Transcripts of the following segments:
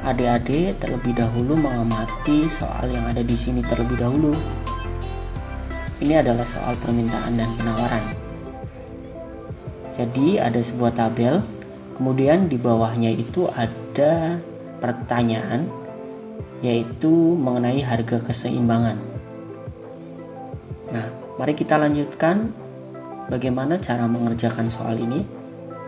adik-adik terlebih dahulu mengamati soal yang ada di sini terlebih dahulu. Ini adalah soal permintaan dan penawaran. Jadi ada sebuah tabel, kemudian di bawahnya itu ada pertanyaan, yaitu mengenai harga keseimbangan. Nah, mari kita lanjutkan bagaimana cara mengerjakan soal ini.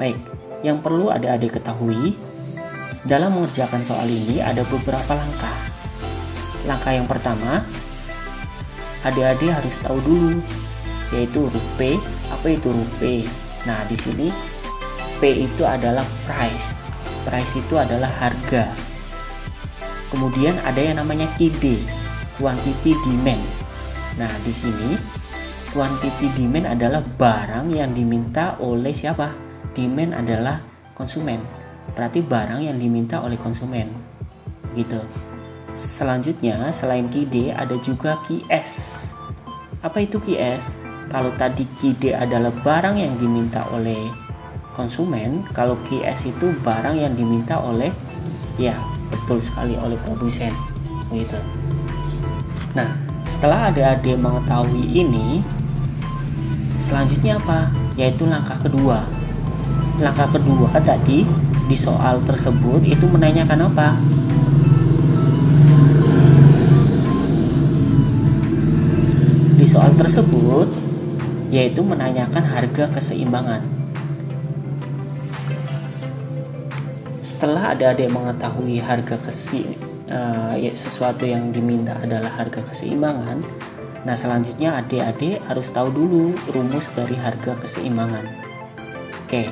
Baik, yang perlu adik-adik ketahui, dalam mengerjakan soal ini ada beberapa langkah. Langkah yang pertama, adik-adik harus tahu dulu, yaitu huruf P. Apa itu huruf P? Nah, di sini P itu adalah price. Price itu adalah harga. Kemudian ada yang namanya QD, quantity demand. Nah, di sini quantity demand adalah barang yang diminta oleh siapa? Demand adalah konsumen. Berarti barang yang diminta oleh konsumen. Gitu. Selanjutnya, selain QD ada juga QS. Apa itu QS? Kalau tadi QD adalah barang yang diminta oleh konsumen, kalau QS itu barang yang diminta oleh, ya betul sekali, oleh produsen. Gitu. Nah, setelah adik-adik mengetahui ini, selanjutnya apa? Yaitu langkah kedua. Langkah kedua tadi di soal tersebut itu menanyakan apa? Di soal tersebut yaitu menanyakan harga keseimbangan. Setelah adik-adik mengetahui harga sesuatu yang diminta adalah harga keseimbangan, nah selanjutnya adik-adik harus tahu dulu rumus dari harga keseimbangan. Oke,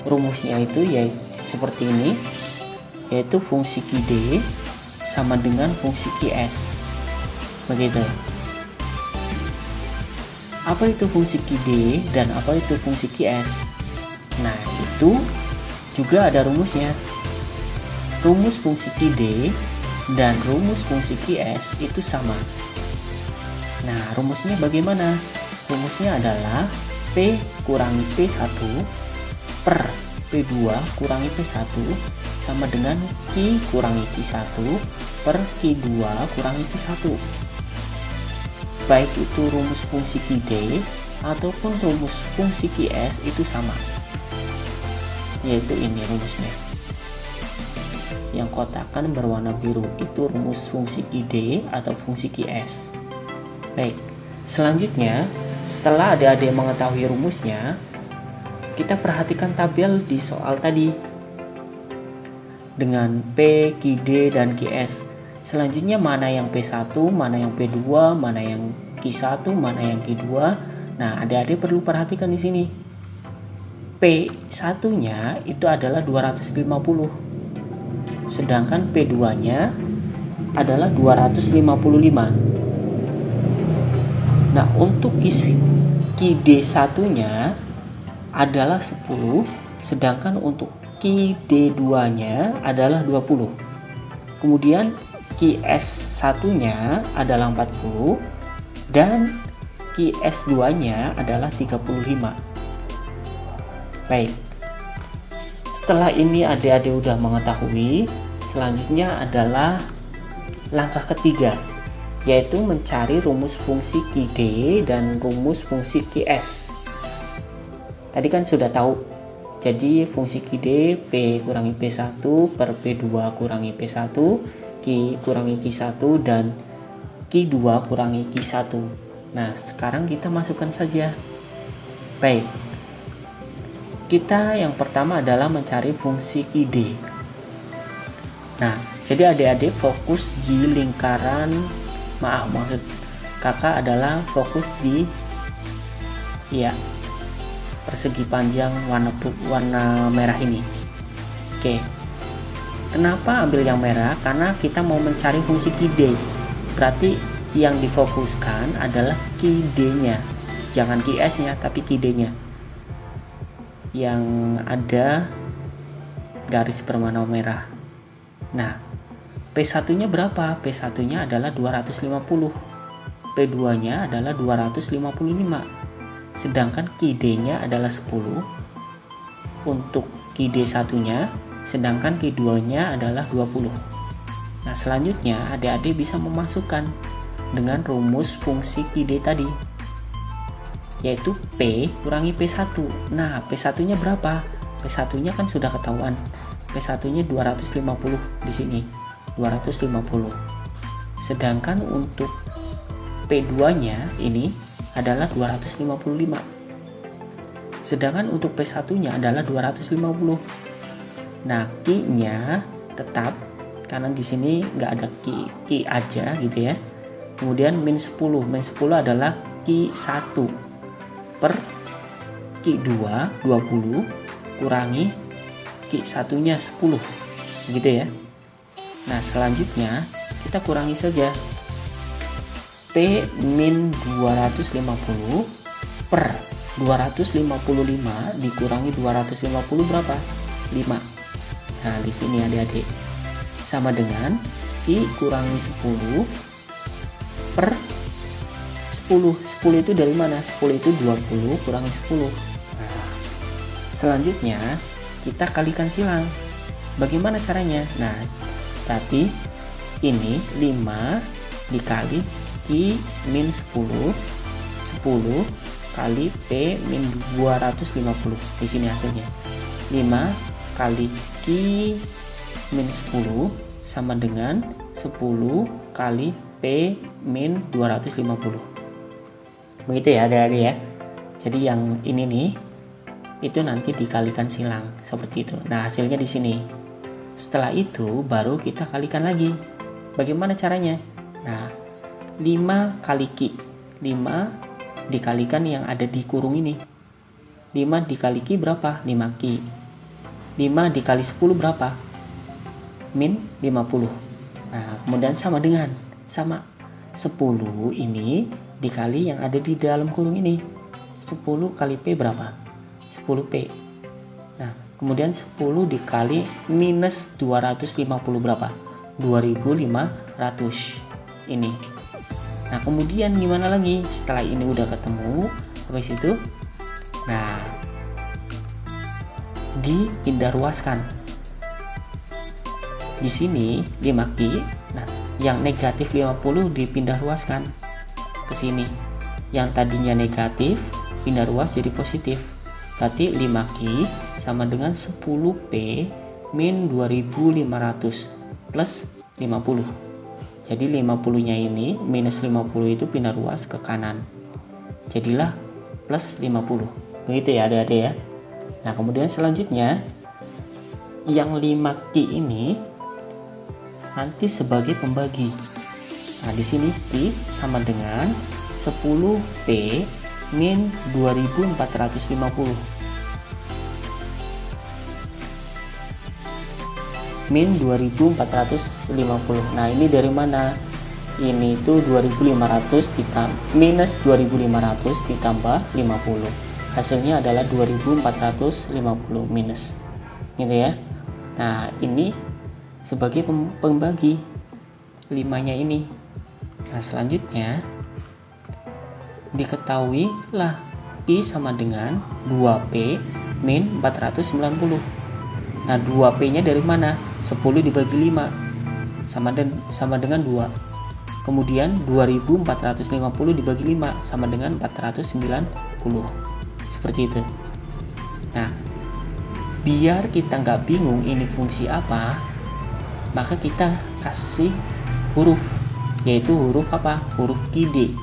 rumusnya itu yaitu seperti ini, yaitu fungsi QD sama dengan fungsi QS. Begitu. Apa itu fungsi QD dan apa itu fungsi QS? Nah, itu juga ada rumusnya. Rumus fungsi QD dan rumus fungsi QS itu sama. Nah, rumusnya bagaimana? Rumusnya adalah P kurangi P1 per P2 kurangi P1 sama dengan Q kurangi Q1 per Q2 kurangi P1. Baik itu rumus fungsi QD ataupun rumus fungsi QS itu sama. Yaitu ini rumusnya. Yang kotakan berwarna biru itu rumus fungsi QD atau fungsi QS. Baik, selanjutnya setelah adik-adik mengetahui rumusnya, kita perhatikan tabel di soal tadi dengan P, QD, dan QS. Selanjutnya mana yang P1, mana yang P2, mana yang Q1, mana yang Q2. Nah, adik-adik perlu perhatikan di sini. P1-nya itu adalah 250. Sedangkan P2-nya adalah 255. Nah, untuk QD1-nya adalah 10, sedangkan untuk QD2-nya adalah 20. Kemudian QS1-nya adalah 40 dan QS2-nya adalah 35. Baik. Setelah ini adik-adik udah mengetahui, selanjutnya adalah langkah ketiga, yaitu mencari rumus fungsi QD dan rumus fungsi QS. Tadi kan sudah tahu. Jadi fungsi QD P kurangi P1 per P2 kurangi P1, Q kurangi Q1 dan Q2 kurangi Q1. Nah, sekarang kita masukkan saja. Baik. Kita yang pertama adalah mencari fungsi QD. Nah, jadi adik-adik fokus di lingkaran, maksud kakak adalah fokus di persegi panjang warna merah ini. Oke. Kenapa ambil yang merah? Karena kita mau mencari fungsi QD. Berarti yang difokuskan adalah QD-nya. Jangan QS-nya, tapi QD-nya. Yang ada garis berwarna merah. Nah, P1-nya berapa? P1-nya adalah 250. P2-nya adalah 255. Sedangkan QD-nya adalah 10 untuk QD1-nya, sedangkan QD2-nya adalah 20. Nah, selanjutnya adik-adik bisa memasukkan dengan rumus fungsi QD tadi, yaitu P kurangi P1. Nah, P1 nya berapa? P1 nya kan sudah ketahuan, P1 nya 250 di sini, 250. Sedangkan untuk P2 nya ini adalah 255. Sedangkan untuk P1 nya adalah 250. Nah, Q nya tetap, karena di sini nggak ada Q aja gitu ya. Kemudian min 10 adalah Q1 per Q2 20 kurangi Q1 nya 10 gitu ya. Nah, selanjutnya kita kurangi saja P min 250 per 255 dikurangi 250 berapa? 5. Nah, di sini adik-adik sama dengan I kurangi 10 per 10. 10 itu dari mana? 10 itu 20 kurangi 10. Nah, selanjutnya kita kalikan silang. Bagaimana caranya? Nah, berarti ini 5 dikali Q min 10 kali P min 250. Di sini hasilnya 5 kali Q min 10 sama dengan 10 kali P min 250. Begitu ya adik-adik ya. Jadi yang ini nih itu nanti dikalikan silang seperti itu. Nah, hasilnya di sini. Setelah itu baru kita kalikan lagi. Bagaimana caranya? Nah, 5 kali Q, 5 dikalikan yang ada di kurung ini. 5 dikali Q berapa? 5 Q. 5 dikali 10 berapa? Min 50. Nah, kemudian sama 10 ini dikali yang ada di dalam kurung ini. 10 kali P berapa? 10P. Nah, kemudian 10 dikali minus 250 berapa? 2500 ini. Nah, kemudian gimana lagi? Setelah ini udah ketemu, habis itu nah dipindah ruaskan. Di sini 5Q. Nah, yang negatif 50 dipindah ruaskan ke sini. Yang tadinya negatif pindah ruas jadi positif. Berarti 5Q sama dengan 10P min 2500 plus 50. Jadi 50 nya ini minus 50 itu pindah ruas ke kanan. Jadilah plus 50. Begitu ya adik-adik ya. Nah, kemudian selanjutnya yang 5Q ini nanti sebagai pembagi. Nah, di sini Q sama dengan 10P min 2450. Min 2450. Nah, ini dari mana? Ini itu 2500 minus 2500 ditambah 50. Hasilnya adalah 2450 minus. Gitu ya. Nah, ini sebagai pembagi 5-nya ini. Nah, selanjutnya diketahui lah Q sama dengan 2P min 490. Nah, 2P nya dari mana? 10 dibagi 5 sama dengan 2. Kemudian 2450 dibagi 5 sama dengan 490. Seperti itu. Nah, biar kita nggak bingung ini fungsi apa, maka kita kasih huruf, yaitu huruf apa? Huruf QD.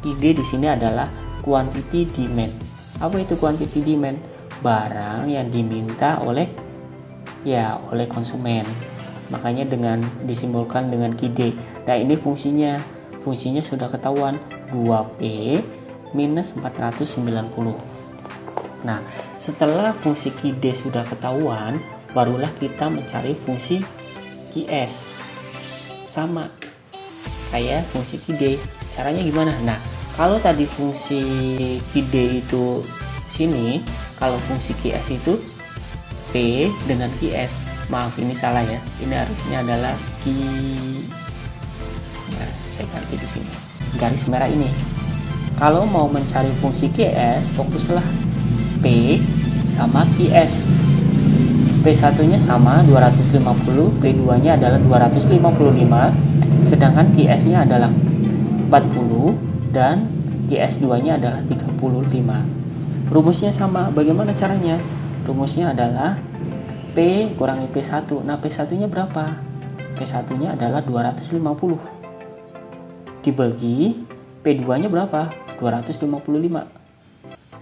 QD di sini adalah quantity demand. Apa itu quantity demand? Barang yang diminta oleh konsumen. Makanya dengan disimbolkan dengan QD. Nah, ini fungsinya sudah ketahuan, 2P minus 490. Nah, setelah fungsi QD sudah ketahuan, barulah kita mencari fungsi QS. Sama kayak fungsi QD. Caranya gimana? Nah, kalau tadi fungsi QD itu sini, kalau fungsi QS itu P dengan QS. Maaf, ini salah ya. Ini harusnya adalah Q. Nah, saya ganti di sini. Garis merah ini. Kalau mau mencari fungsi QS, fokuslah P sama QS. P1-nya sama 250, P2-nya adalah 255, sedangkan QS-nya adalah 40 dan QS2-nya adalah 35. Rumusnya sama, bagaimana caranya? Rumusnya adalah P kurangi P1. Nah, P1-nya berapa? P1-nya adalah 250. Dibagi P2-nya berapa? 255.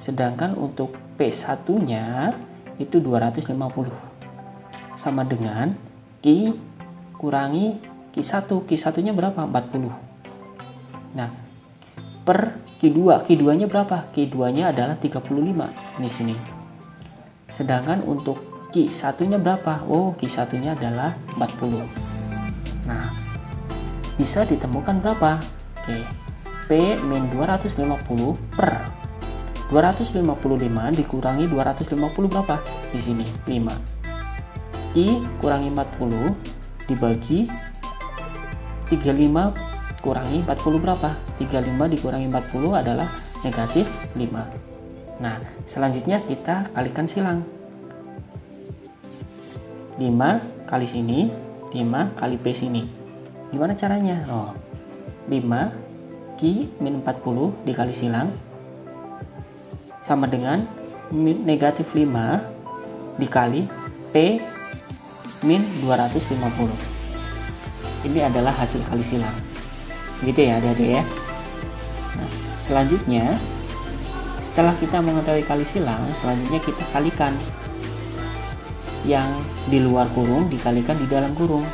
Sedangkan untuk P1-nya itu 250. Sama dengan Q kurangi Q1. Q1-nya berapa? 40. Nah, per Q2. Q2-nya berapa? Q2-nya adalah 35 di sini. Sedangkan untuk Q1-nya berapa? Oh, Q1-nya adalah 40. Nah, bisa ditemukan berapa? Oke. P min 250 per 255 dikurangi 250 berapa? Di sini 5. Q kurangi 40 dibagi 35 kurangi 40 berapa? 35 dikurangi 40 adalah negatif 5. Nah, selanjutnya kita kalikan silang. 5 kali sini, 5 kali P sini. Gimana caranya? Oh, 5 Q min 40 dikali silang sama dengan negatif 5 dikali P min 250. Ini adalah hasil kali silang. Gitu ya adik-adik ya. Nah, selanjutnya setelah kita mengetahui kali silang, selanjutnya kita kalikan yang di luar kurung dikalikan di dalam kurung.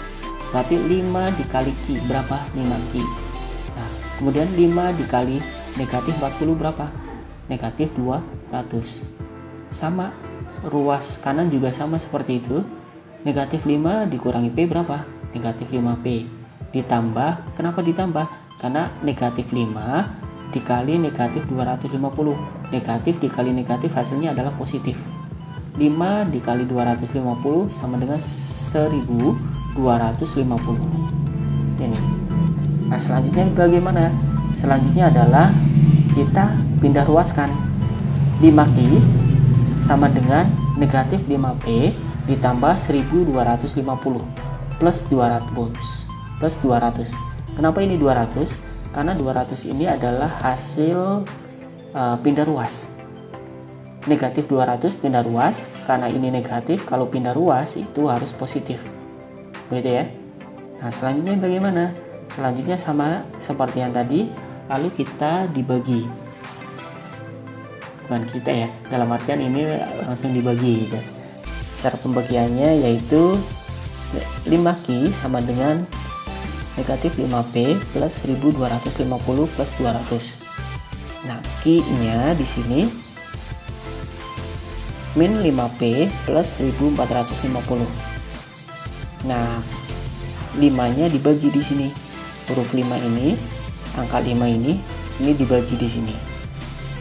Berarti 5 dikali Q berapa? 5Q. Nah, kemudian 5 dikali negatif 40 berapa? Negatif 200. Sama, ruas kanan juga sama seperti itu. Negatif 5 dikurangi P berapa? Negatif 5P. Ditambah, kenapa ditambah? Karena negatif 5 dikali negatif 250. Negatif dikali negatif hasilnya adalah positif. 5 dikali 250 sama dengan 1250. Ini. Nah, selanjutnya bagaimana? Selanjutnya adalah kita pindah ruaskan. 5Q sama dengan negatif 5P ditambah 1250 plus 200. Kenapa ini 200? Karena 200 ini adalah hasil pindah ruas. Negatif 200 pindah ruas, karena ini negatif, kalau pindah ruas itu harus positif. Begitu ya. Nah, selanjutnya bagaimana? Selanjutnya sama seperti yang tadi, lalu kita dibagi. Bukan kita ya, dalam artian ini langsung dibagi gitu. Cara pembagiannya yaitu 5Q sama dengan negatif 5P plus 1250 plus 200. Nah, Q-nya di sini min 5P plus 1450. Nah, 5-nya dibagi di sini. Huruf 5 ini, angka 5 ini dibagi di sini.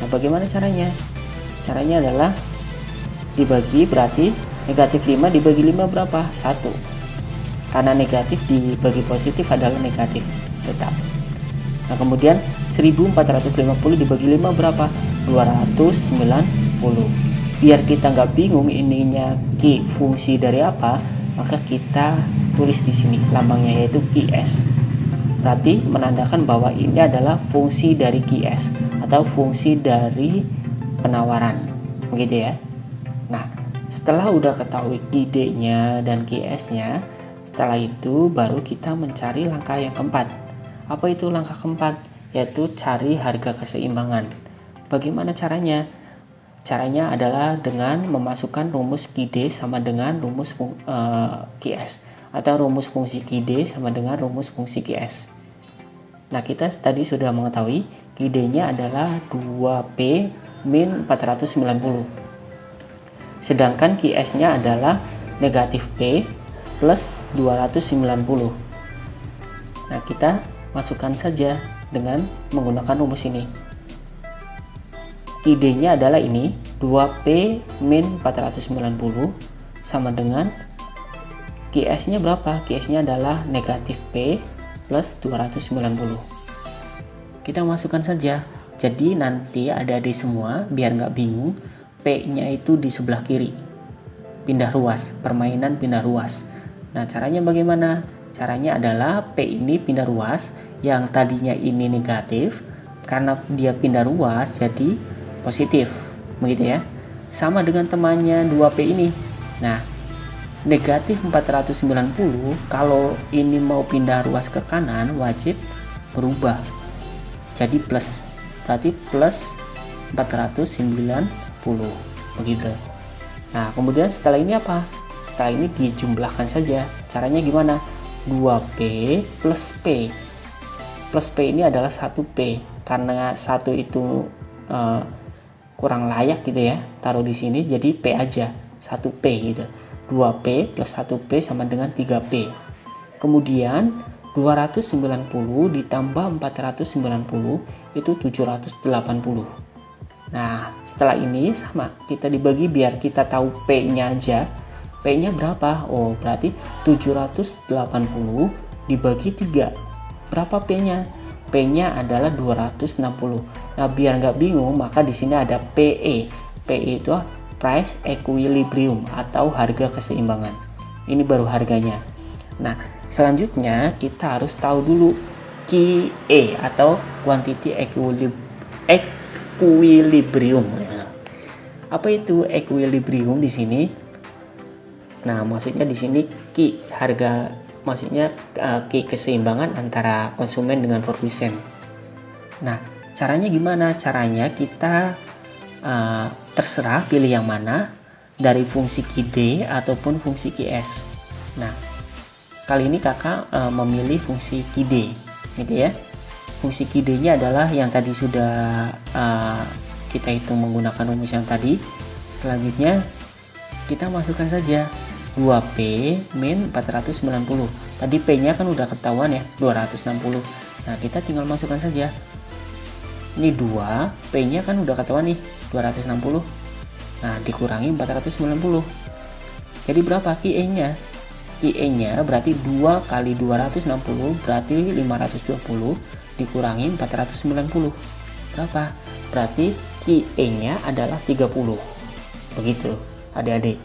Nah, bagaimana caranya? Caranya adalah dibagi, berarti negatif 5 dibagi 5 berapa? 1. Karena negatif dibagi positif adalah negatif tetap. Nah, kemudian 1450 dibagi 5 berapa? 290. Biar kita nggak bingung ininya Q fungsi dari apa, maka kita tulis di sini lambangnya yaitu QS. Berarti menandakan bahwa ini adalah fungsi dari QS atau fungsi dari penawaran. Begitu ya. Nah, setelah udah ketahui QD-nya dan QS-nya, setelah itu baru kita mencari langkah yang keempat. Apa itu langkah keempat? Yaitu cari harga keseimbangan. Bagaimana caranya? Caranya adalah dengan memasukkan rumus QD sama dengan rumus QS, atau rumus fungsi QD sama dengan rumus fungsi QS. Nah, kita tadi sudah mengetahui QD-nya adalah 2P min 490. Sedangkan QS-nya adalah negatif P plus 290. Nah, kita masukkan saja dengan menggunakan rumus ini. QD-nya adalah ini, 2P min 490 sama dengan QS-nya berapa? QS-nya adalah negatif P plus 290. Kita masukkan saja. Jadi nanti adik-adik semua biar nggak bingung, P-nya itu di sebelah kiri. pindah ruas, permainan pindah ruas. Nah, caranya bagaimana? Caranya adalah P ini pindah ruas, yang tadinya ini negatif, karena dia pindah ruas jadi positif, begitu ya. Sama dengan temannya 2P ini. Nah, negatif 490, kalau ini mau pindah ruas ke kanan wajib berubah jadi plus, berarti plus 490, begitu. Nah, kemudian setelah ini apa? Setelah ini dijumlahkan saja. Caranya gimana? 2P plus P. Plus P ini adalah 1P, karena 1 itu kurang layak gitu ya, taruh di sini, jadi P aja, 1P gitu. 2P plus 1P sama dengan 3P. Kemudian 290 ditambah 490 itu 780. Nah, setelah ini sama, kita dibagi biar kita tahu P-nya aja. P-nya berapa? Oh, berarti 780 dibagi 3. Berapa P-nya? P-nya adalah 260. Nah, biar nggak bingung, maka di sini ada PE. PE itu price equilibrium atau harga keseimbangan. Ini baru harganya. Nah, selanjutnya kita harus tahu dulu QE atau quantity equilibrium. Apa itu equilibrium di sini? Nah, maksudnya di sini Q harga, maksudnya Q keseimbangan antara konsumen dengan produsen. Nah, caranya gimana? Caranya kita terserah pilih yang mana, dari fungsi QD ataupun fungsi QS. Nah, kali ini kakak memilih fungsi QD, gitu ya. Fungsi QD-nya adalah yang tadi sudah kita hitung menggunakan rumus yang tadi. Selanjutnya kita masukkan saja 2P min 490. Tadi P-nya kan udah ketahuan ya, 260. Nah, kita tinggal masukkan saja. Ini 2, P-nya kan udah ketahuan nih, 260. Nah, dikurangi 490. Jadi berapa QE-nya? QE-nya berarti 2 kali 260 berarti 520 dikurangi 490. Berapa? Berarti QE-nya adalah 30. Begitu, adik-adik.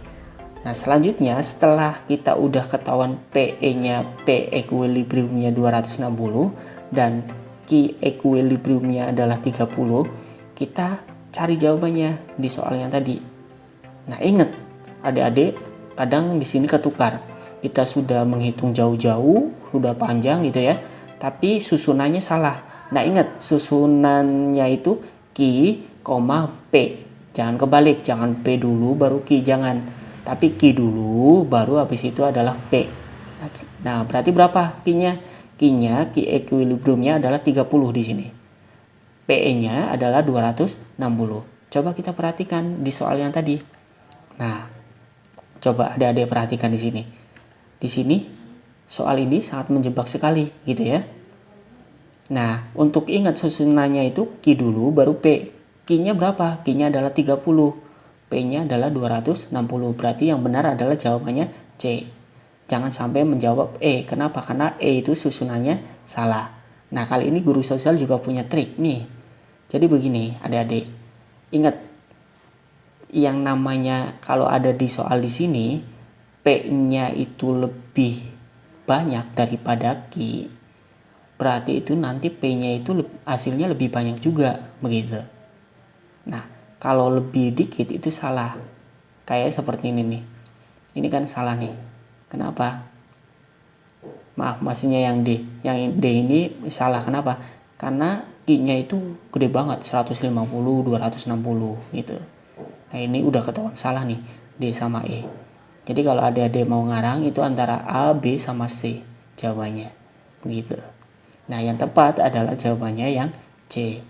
Nah, selanjutnya setelah kita udah ketahuan PE-nya, P equilibrium-nya 260 dan Q equilibrium-nya adalah 30, kita cari jawabannya di soal yang tadi. Nah, ingat adik-adik, kadang di sini ketukar. Kita sudah menghitung jauh-jauh, sudah panjang gitu ya, tapi susunannya salah. Nah, ingat susunannya itu Q, P. Jangan kebalik, jangan P dulu baru Q, jangan. Tapi Q dulu baru habis itu adalah P. Nah, berarti berapa Q-nya? Q-nya, Q equilibrium-nya adalah 30 di sini. PE-nya adalah 260. Coba kita perhatikan di soal yang tadi. Nah, coba adik-adik perhatikan di sini. Di sini soal ini sangat menjebak sekali gitu ya. Nah, untuk ingat susunannya itu Q dulu baru P. Q-nya berapa? Q-nya adalah 30. P-nya adalah 260. Berarti yang benar adalah jawabannya C. Jangan sampai menjawab E. Kenapa? Karena E itu susunannya salah. Nah, kali ini guru sosial juga punya trik nih. Jadi begini, adik-adik. Ingat, yang namanya kalau ada di soal di sini, P-nya itu lebih banyak daripada Q, berarti itu nanti P-nya itu hasilnya lebih banyak juga, begitu. Nah, kalau lebih dikit itu salah. Kayak seperti ini nih. Ini kan salah nih. Kenapa? Maaf, maksudnya yang D. Yang D ini salah. Kenapa? Karena Q-nya itu gede banget, 150, 260 gitu. Nah, ini udah ketahuan salah nih, D sama E. Jadi kalau adik-adik mau ngarang itu antara A, B, sama C jawabannya. Begitu. Nah, yang tepat adalah jawabannya yang C.